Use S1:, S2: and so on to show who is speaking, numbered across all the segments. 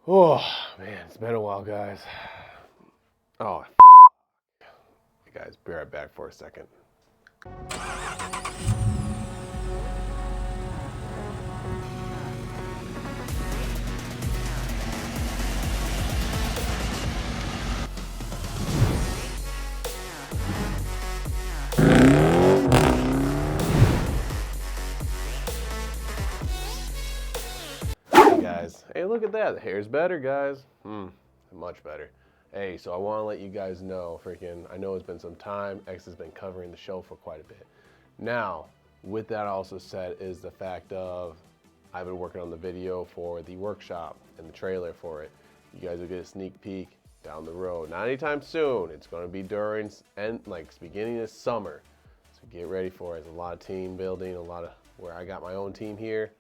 S1: Oh, man, it's been a while, guys. Oh, you guys, be right back for a second. Hey, guys. Hey, look at that. The hair's better, guys. Much better. Hey, so I want to let you guys know, I know it's been some time. X has been covering the show for quite a bit. Now, with that also said is the fact of I've been working on the video for the workshop and the trailer for it. You guys will get a sneak peek down the road. Not anytime soon. It's going to be during beginning of summer. So get ready for it. There's a lot of team building, where I got my own team here.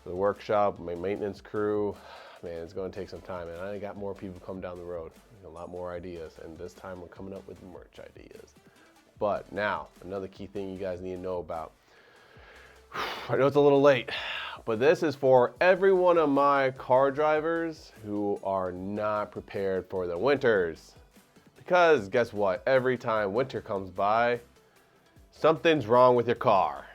S1: The workshop, my maintenance crew, man, it's going to take some time. And I got more people come down the road. A lot more ideas. And this time we're coming up with merch ideas. But now, another key thing you guys need to know about. I know it's a little late, but this is for every one of my car drivers who are not prepared for the winters. Because guess what? Every time winter comes by, something's wrong with your car.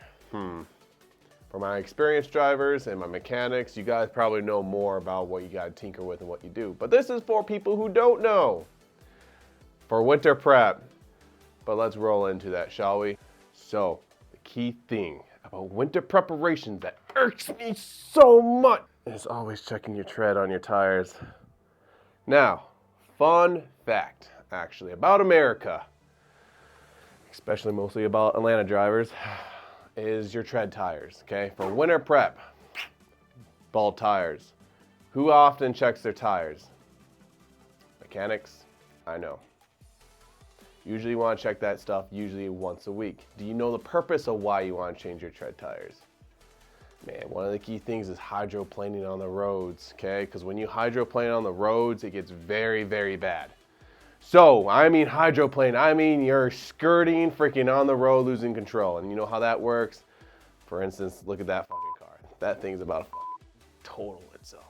S1: For my experienced drivers and my mechanics, you guys probably know more about what you gotta tinker with and what you do. But this is for people who don't know. For winter prep. But let's roll into that, shall we? So, the key thing about winter preparations that irks me so much is always checking your tread on your tires. Now, fun fact, actually, about America, especially mostly about Atlanta drivers, is your tread tires, okay? For winter prep, bald tires. Who often checks their tires? Mechanics? I know. Usually you want to check that stuff usually once a week. Do you know the purpose of why you want to change your tread tires? Man, one of the key things is hydroplaning on the roads, okay? Because when you hydroplane on the roads, it gets very, very bad. So, I mean hydroplane, I mean you're skirting freaking on the road, losing control. And you know how that works? For instance, look at that fucking car. That thing's about to fucking total itself.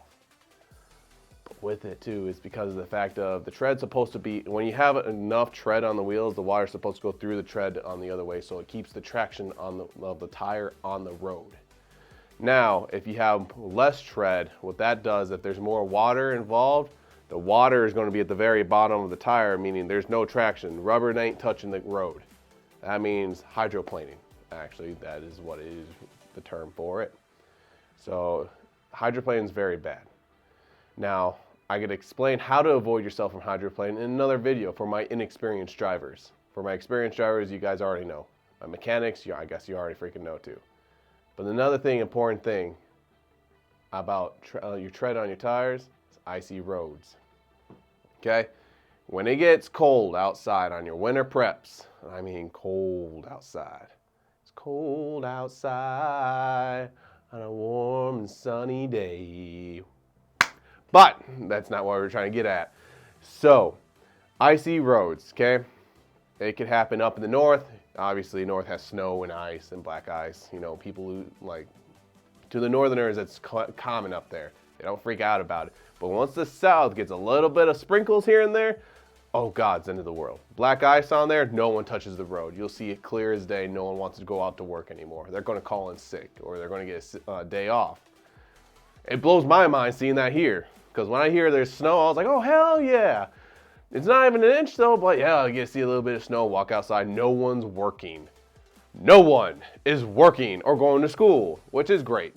S1: But with it too, it's because of the fact of the tread's supposed to be, when you have enough tread on the wheels, the water's supposed to go through the tread on the other way, so it keeps the traction of the tire on the road. Now, if you have less tread, what that does, if there's more water involved, the water is going to be at the very bottom of the tire, meaning there's no traction. Rubber ain't touching the road. That means hydroplaning. Actually, that is what is the term for it. So hydroplaning is very bad. Now, I could explain how to avoid yourself from hydroplaning in another video for my inexperienced drivers. For my experienced drivers, you guys already know. My mechanics, I guess you already freaking know too. But another important thing about your tread on your tires is icy roads. Okay? When it gets cold outside on your winter preps, I mean cold outside. It's cold outside on a warm and sunny day. But that's not what we're trying to get at. So, icy roads, okay? It could happen up in the north. Obviously, north has snow and ice and black ice. You know, people who, to the northerners, it's common up there. They don't freak out about it. But once the south gets a little bit of sprinkles here and there, oh God, it's the end of the world. Black ice on there, no one touches the road. You'll see it clear as day. No one wants to go out to work anymore. They're going to call in sick or they're going to get a day off. It blows my mind seeing that here. Because when I hear there's snow, I was like, oh, hell yeah. It's not even an inch though, but yeah, I get to see a little bit of snow, walk outside. No one's working. No one is working or going to school, which is great.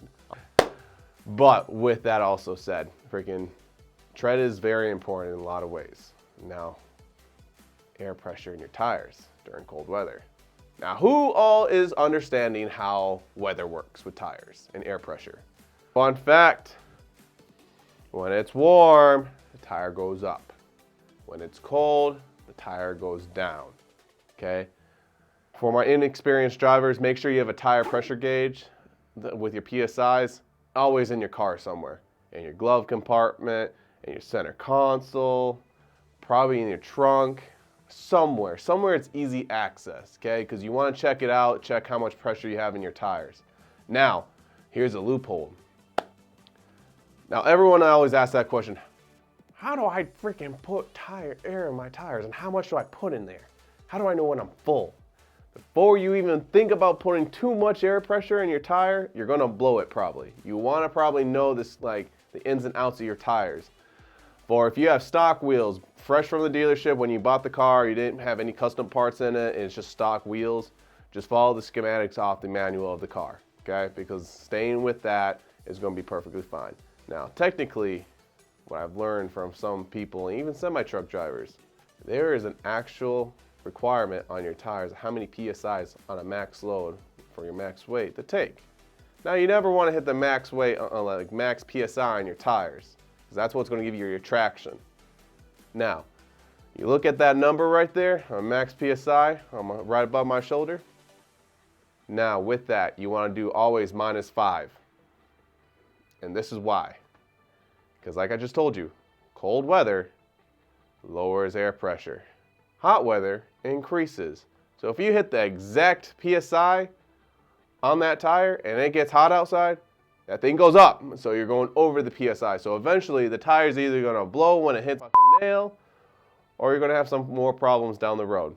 S1: But with that also said, freaking tread is very important in a lot of ways. Now, air pressure in your tires during cold weather. Now, who all is understanding how weather works with tires and air pressure? Fun fact, when it's warm, the tire goes up. When it's cold, the tire goes down, okay? For my inexperienced drivers, make sure you have a tire pressure gauge with your PSIs always in your car somewhere. In your glove compartment, in your center console, probably in your trunk, somewhere it's easy access, okay? Because you want to check it out, check how much pressure you have in your tires. Now, here's a loophole. Now, everyone always asks that question, how do I freaking put air in my tires and how much do I put in there? How do I know when I'm full? Before you even think about putting too much air pressure in your tire, you're gonna blow it probably. You wanna probably know this, like the ins and outs of your tires. For if you have stock wheels, fresh from the dealership when you bought the car, you didn't have any custom parts in it, and it's just stock wheels, just follow the schematics off the manual of the car, okay? Because staying with that is gonna be perfectly fine. Now, technically, what I've learned from some people, and even semi-truck drivers, there is an actual requirement on your tires of how many PSIs on a max load for your max weight to take. Now, you never want to hit the max weight, like max PSI on your tires, because that's what's going to give you your traction. Now, you look at that number right there, on max PSI, right above my shoulder. Now, with that, you want to do always -5. And this is why. Because like I just told you, cold weather lowers air pressure. Hot weather increases. So if you hit the exact PSI on that tire and it gets hot outside, that thing goes up. So you're going over the PSI. So eventually the tire's either gonna blow when it hits a fucking nail, or you're gonna have some more problems down the road.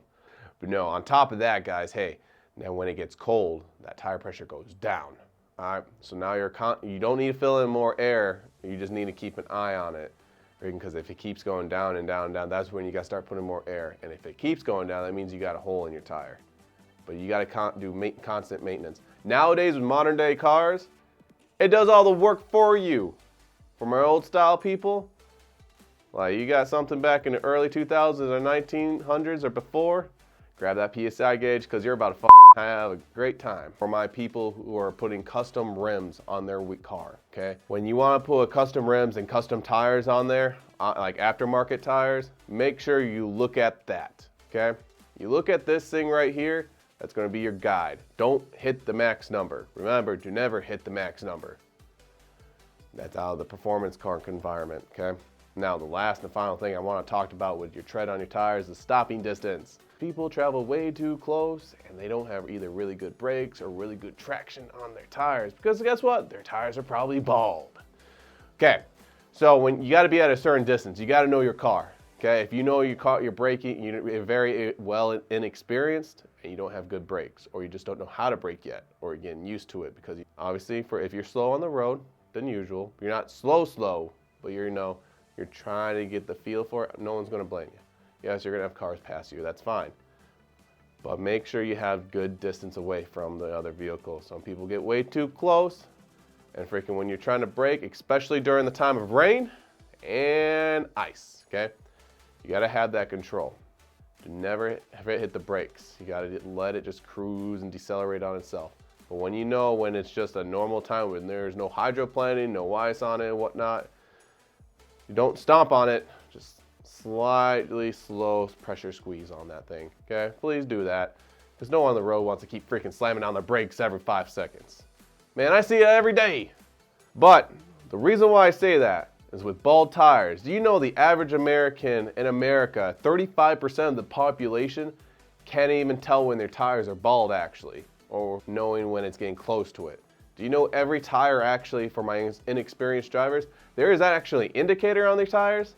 S1: But no, on top of that, guys, hey, now when it gets cold, that tire pressure goes down. All right, so now you don't need to fill in more air. You just need to keep an eye on it, because if it keeps going down and down and down, that's when you got to start putting more air. And if it keeps going down, that means you got a hole in your tire. But you got to do constant maintenance. Nowadays with modern day cars, it does all the work for you. For my old style people, like you got something back in the early 2000s or 1900s or before, grab that PSI gauge because you're about to fucking have a great time. For my people who are putting custom rims on their car, okay? When you want to put custom rims and custom tires on there, like aftermarket tires, make sure you look at that, okay? You look at this thing right here, that's going to be your guide. Don't hit the max number. Remember, do never hit the max number. That's out of the performance car environment, okay? Now, the last and final thing I want to talk about with your tread on your tires is stopping distance. People travel way too close and they don't have either really good brakes or really good traction on their tires because guess what? Their tires are probably bald. Okay, so when you got to be at a certain distance, you got to know your car. Okay, if you know you're braking, you're very well inexperienced and you don't have good brakes, or you just don't know how to brake yet, or you're getting used to it because obviously if you're slow on the road than usual, you're not slow, but you're trying to get the feel for it, no one's going to blame you. Yes, you're going to have cars pass you, that's fine. But make sure you have good distance away from the other vehicle. Some people get way too close, and freaking when you're trying to brake, especially during the time of rain and ice, okay? You got to have that control. Do never hit the brakes. You got to let it just cruise and decelerate on itself. But when you know when it's just a normal time, when there's no hydroplaning, no ice on it and whatnot, you don't stomp on it, just slightly slow pressure squeeze on that thing, okay? Please do that, because no one on the road wants to keep freaking slamming on the brakes every 5 seconds. Man, I see it every day. But the reason why I say that is with bald tires. Do you know the average American in America, 35% of the population can't even tell when their tires are bald actually, or knowing when it's getting close to it? Do you know every tire actually, for my inexperienced drivers, there is actually an indicator on their tires?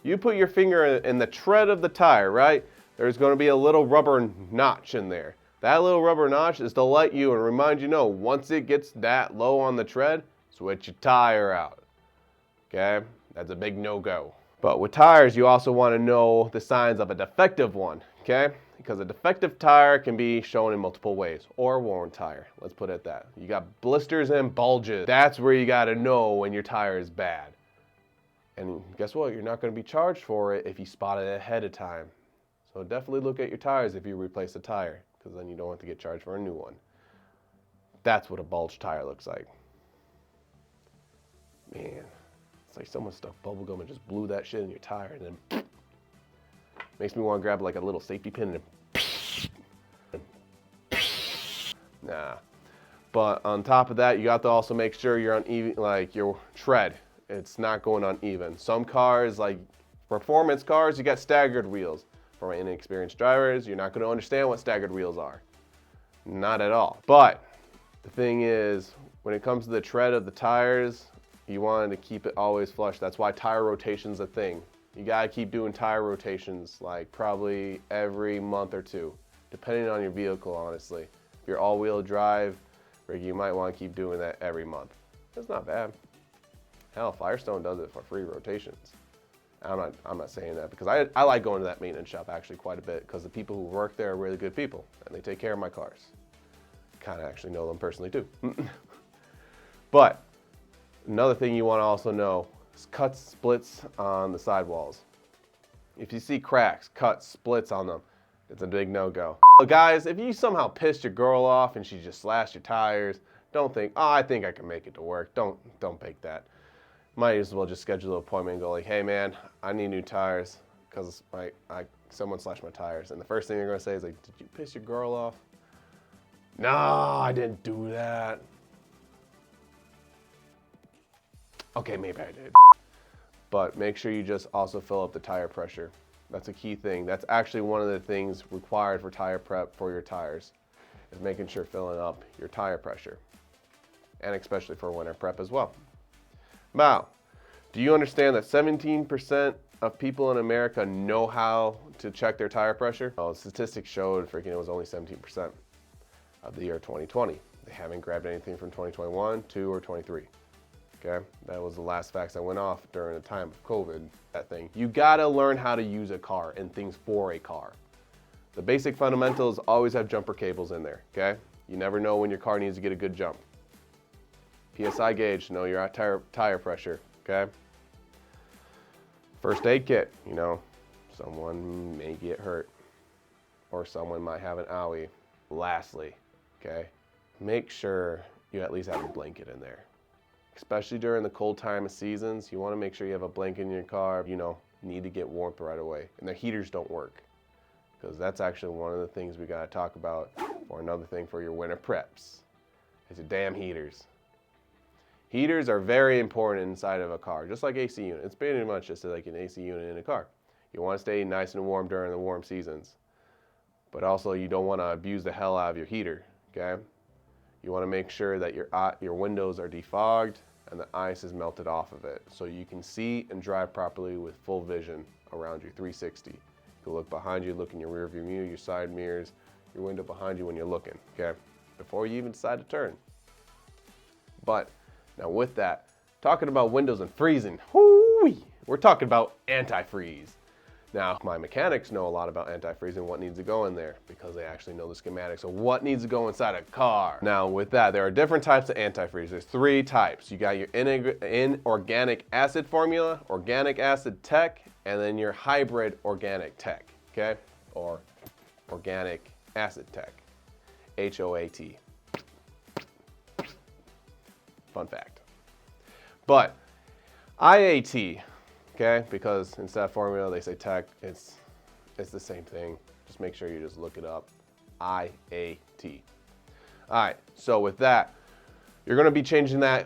S1: You put your finger in the tread of the tire, right? There's going to be a little rubber notch in there. That little rubber notch is to let you and remind you once it gets that low on the tread, switch your tire out. Okay? That's a big no-go. But with tires, you also want to know the signs of a defective one, okay? Because a defective tire can be shown in multiple ways, or a worn tire. Let's put it at that. You got blisters and bulges. That's where you got to know when your tire is bad. And guess what? You're not going to be charged for it if you spot it ahead of time. So definitely look at your tires if you replace a tire, because then you don't have to get charged for a new one. That's what a bulged tire looks like. Man, it's like someone stuck bubble gum and just blew that shit in your tire, and then makes me want to grab like a little safety pin and nah. But on top of that, you have to also make sure you're on even, like your tread. It's not going uneven. Some cars, like performance cars, you got staggered wheels. For my inexperienced drivers, you're not going to understand what staggered wheels are. Not at all. But the thing is, when it comes to the tread of the tires, You want to keep it always flush. That's why tire rotation's a thing. You gotta keep doing tire rotations like probably every month or two, depending on your vehicle, honestly. If you're all-wheel drive, you might want to keep doing that every month. It's not bad. Hell, Firestone does it for free rotations. I'm not saying that because I like going to that maintenance shop actually quite a bit because the people who work there are really good people and they take care of my cars. Kind of actually know them personally too. But another thing you want to also know is cuts, splits on the sidewalls. If you see cracks, cuts, splits on them, it's a big no-go. Guys, if you somehow pissed your girl off and she just slashed your tires, don't think, oh, I think I can make it to work. Don't bake that. Might as well just schedule an appointment and go like, hey man, I need new tires because someone slashed my tires. And the first thing you're gonna say is like, did you piss your girl off? No, I didn't do that. Okay, maybe I did. But make sure you just also fill up the tire pressure. That's a key thing. That's actually one of the things required for tire prep for your tires, is making sure filling up your tire pressure. And especially for winter prep as well. Now, do you understand that 17% of people in America know how to check their tire pressure? Well, statistics showed it was only 17% of the year 2020. They haven't grabbed anything from 2021, 2, or 23. Okay, that was the last facts that went off during the time of COVID, that thing. You gotta learn how to use a car and things for a car. The basic fundamentals always have jumper cables in there, okay? You never know when your car needs to get a good jump. PSI gauge, know your tire pressure, okay? First aid kit, someone may get hurt or someone might have an owie. Lastly, okay, make sure you at least have a blanket in there. Especially during the cold time of seasons, you want to make sure you have a blanket in your car, need to get warmth right away. And the heaters don't work, because that's actually one of the things we got to talk about, or another thing for your winter preps, is your damn heaters. Heaters are very important inside of a car, just like AC unit. It's pretty much just like an AC unit in a car. You want to stay nice and warm during the warm seasons, but also you don't want to abuse the hell out of your heater, okay? You want to make sure that your windows are defogged and the ice is melted off of it so you can see and drive properly with full vision around your 360. You can look behind you, look in your rear view mirror, your side mirrors, your window behind you when you're looking, okay? Before you even decide to turn. But now with that, talking about windows and freezing, we're talking about antifreeze. Now, my mechanics know a lot about antifreeze and what needs to go in there because they actually know the schematics of what needs to go inside a car. Now, with that, there are different types of antifreeze. There's 3 types. You got your inorganic acid formula, organic acid tech, and then your hybrid organic tech, okay? Or organic acid tech, HOAT. Fun fact. But IAT, okay, because instead of formula they say tech, it's the same thing. Just make sure you just look it up. IAT. All right, so with that, you're gonna be changing that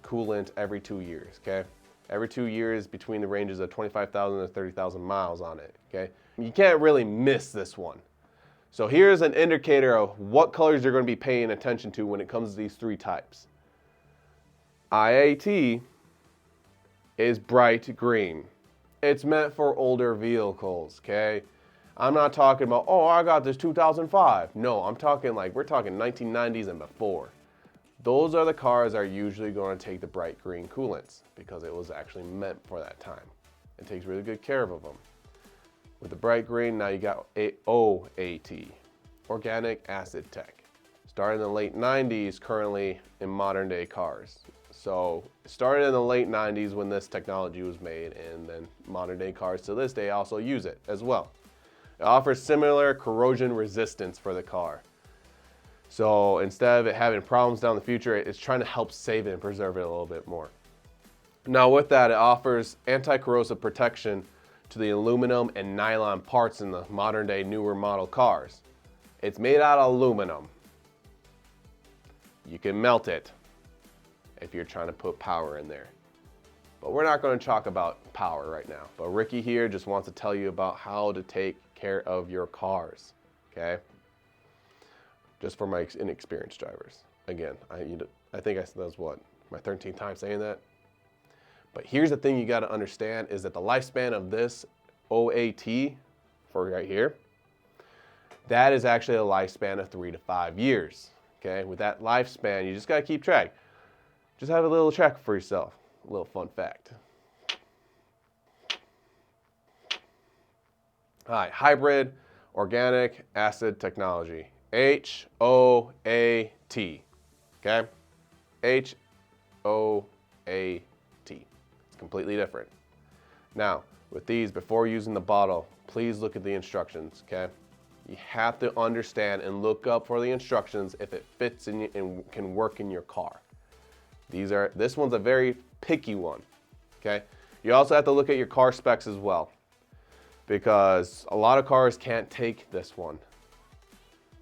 S1: coolant every 2 years, okay? Every 2 years between the ranges of 25,000 to 30,000 miles on it, okay? You can't really miss this one. So here's an indicator of what colors you're gonna be paying attention to when it comes to these 3 types. IAT is bright green. It's meant for older vehicles, okay? I'm not talking about, oh, I got this 2005. No, I'm talking we're talking 1990s and before. Those are the cars that are usually going to take the bright green coolants because it was actually meant for that time. It takes really good care of them. With the bright green, now you got OAT, Organic Acid Tech. Started in the late 90s, currently in modern day cars. So it started in the late 90s when this technology was made, and then modern day cars to this day also use it as well. It offers similar corrosion resistance for the car. So instead of it having problems down the future, it's trying to help save it and preserve it a little bit more. Now with that, it offers anti-corrosive protection to the aluminum and nylon parts in the modern day newer model cars. It's made out of aluminum. You can melt it if you're trying to put power in there. But we're not going to talk about power right now. But Ricky here just wants to tell you about how to take care of your cars, okay? Just for my inexperienced drivers. Again, I think that was what, My 13th time saying that. But here's the thing you got to understand is that the lifespan of this OAT for right here, that is actually a lifespan of 3 to 5 years. Okay, with that lifespan, you just got to keep track. Just have a little check for yourself. A little fun fact. All right, hybrid organic acid technology, HOAT. Okay, HOAT. It's completely different. Now, with these, before using the bottle, please look at the instructions. Okay, you have to understand and look up for the instructions if it fits in and can work in your car. This one's a very picky one. Okay, you also have to look at your car specs as well, because a lot of cars can't take this one.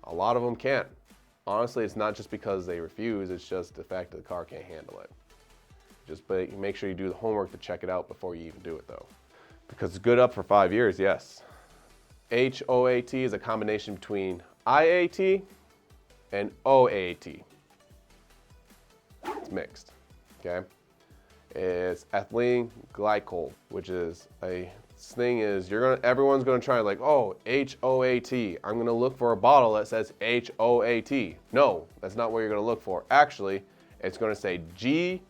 S1: A lot of them can't. Honestly, it's not just because they refuse, it's just the fact that the car can't handle it. Just make sure you do the homework to check it out before you even do it though. Because it's good up for 5 years, yes. HOAT is a combination between IAT and OAT. It's mixed, okay? It's ethylene glycol, which is everyone's gonna try like, oh, HOAT. I'm gonna look for a bottle that says HOAT. No, that's not what you're gonna look for. Actually, it's gonna say GO5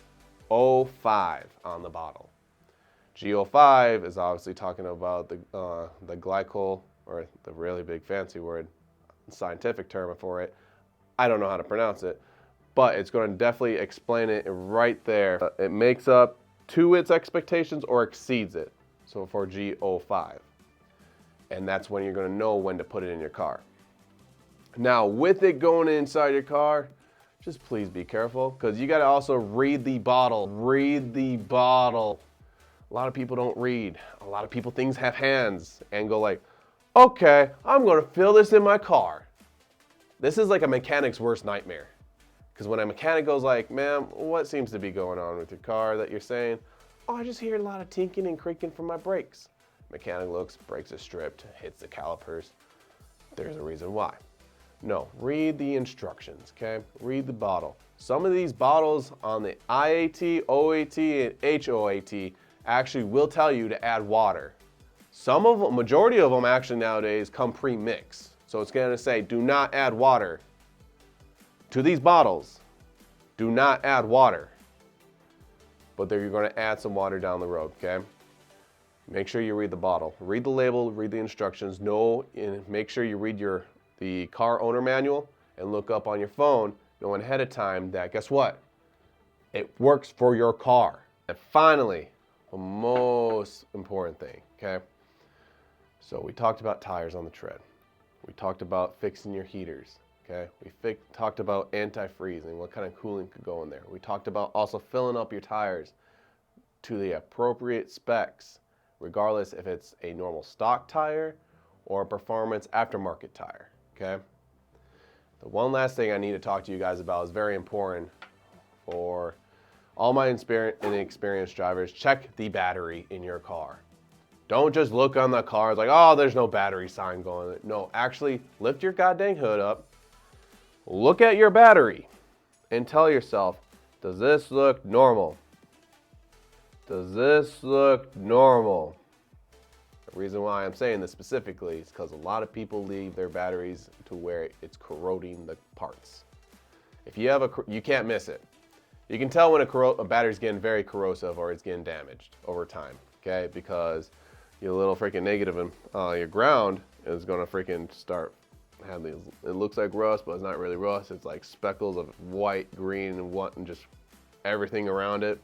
S1: on the bottle. GO5 is obviously talking about the glycol, or the really big fancy word, scientific term for it. I don't know how to pronounce it, but it's going to definitely explain it right there. It makes up to its expectations or exceeds it. So for GO5. And that's when you're going to know when to put it in your car. Now, with it going inside your car, just please be careful, because you got to also read the bottle. Read the bottle. A lot of people don't read. A lot of people things have hands and go like, okay, I'm going to fill this in my car. This is like a mechanic's worst nightmare. Because when a mechanic goes like, ma'am, what seems to be going on with your car that you're saying? Oh, I just hear a lot of tinking and creaking from my brakes. Mechanic looks, brakes are stripped, hits the calipers. There's a reason why. No, read the instructions, okay? Read the bottle. Some of these bottles on the IAT, OAT, and HOAT actually will tell you to add water. Some of them, majority of them actually nowadays come pre-mixed. So it's gonna say, do not add water. To these bottles, do not add water. But you're gonna add some water down the road, okay? Make sure you read the bottle. Read the label, read the instructions. Make sure you read the car owner manual and look up on your phone, knowing ahead of time that, guess what? It works for your car. And finally, the most important thing, okay? So we talked about tires on the tread. We talked about fixing your heaters, okay? We talked about antifreeze and what kind of cooling could go in there. We talked about also filling up your tires to the appropriate specs, regardless if it's a normal stock tire or a performance aftermarket tire, okay? The one last thing I need to talk to you guys about is very important for all my inexperienced drivers. Check the battery in your car. Don't just look on the car, it's like, oh, there's no battery sign going. No, actually lift your goddamn hood up, look at your battery, and tell yourself, does this look normal? Does this look normal? The reason why I'm saying this specifically is because a lot of people leave their batteries to where it's corroding the parts. If you have you can't miss it. You can tell when a battery's getting very corrosive or it's getting damaged over time, okay? Because your little freaking negative and your ground is gonna freaking start having these, it looks like rust, but it's not really rust. It's like speckles of white, green, and what, and just everything around it.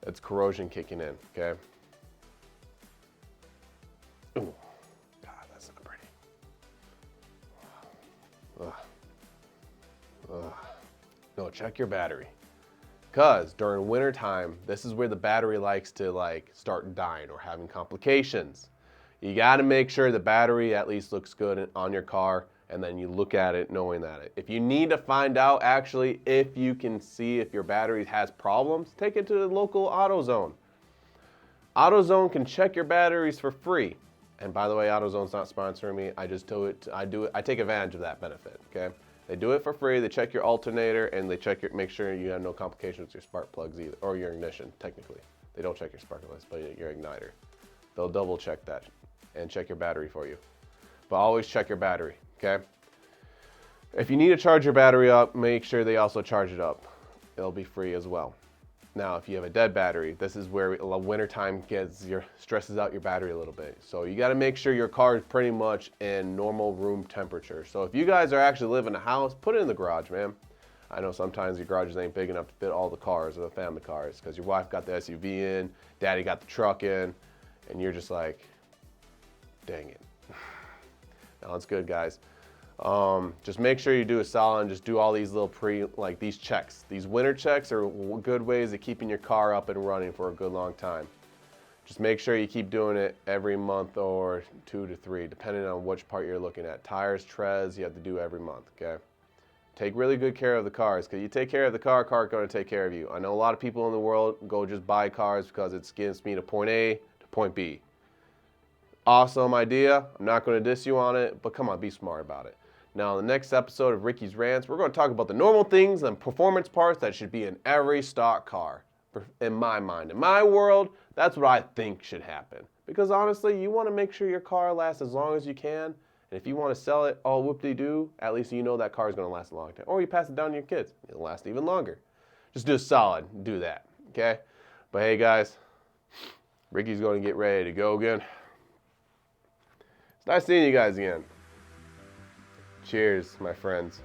S1: It's corrosion kicking in, okay? Ooh, God, that's not pretty. No, check your battery. Because during winter time, this is where the battery likes to like start dying or having complications. You gotta make sure the battery at least looks good on your car, and then you look at it knowing that. If you need to find out actually if you can see if your battery has problems, take it to the local AutoZone. AutoZone can check your batteries for free. And by the way, AutoZone's not sponsoring me. I just do it, I take advantage of that benefit, okay? They do it for free. They check your alternator and they make sure you have no complications with your spark plugs either, or your ignition, technically. They don't check your spark plugs, but your igniter. They'll double check that and check your battery for you. But always check your battery, okay? If you need to charge your battery up, make sure they also charge it up. It'll be free as well. Now, if you have a dead battery, this is where wintertime stresses out your battery a little bit. So you got to make sure your car is pretty much in normal room temperature. So if you guys are actually living in a house, put it in the garage, man. I know sometimes your garages ain't big enough to fit all the cars or the family cars because your wife got the SUV in, daddy got the truck in, and you're just like, dang it. No, it's good, guys. Just make sure you do a solid and just do all these little these checks. These winter checks are good ways of keeping your car up and running for a good long time. Just make sure you keep doing it every month or 2 to 3, depending on which part you're looking at. Tires, treads, you have to do every month, okay? Take really good care of the cars, because you take care of the car is going to take care of you. I know a lot of people in the world go just buy cars because it gets me to point A to point B. Awesome idea. I'm not going to diss you on it, but come on, be smart about it. Now, in the next episode of Ricky's Rants, we're going to talk about the normal things and performance parts that should be in every stock car. In my mind, in my world, that's what I think should happen. Because honestly, you want to make sure your car lasts as long as you can. And if you want to sell it all whoop-de-doo, at least you know that car is going to last a long time. Or you pass it down to your kids. It'll last even longer. Just do a solid. Do that. Okay? But hey, guys, Ricky's going to get ready to go again. It's nice seeing you guys again. Cheers, my friends.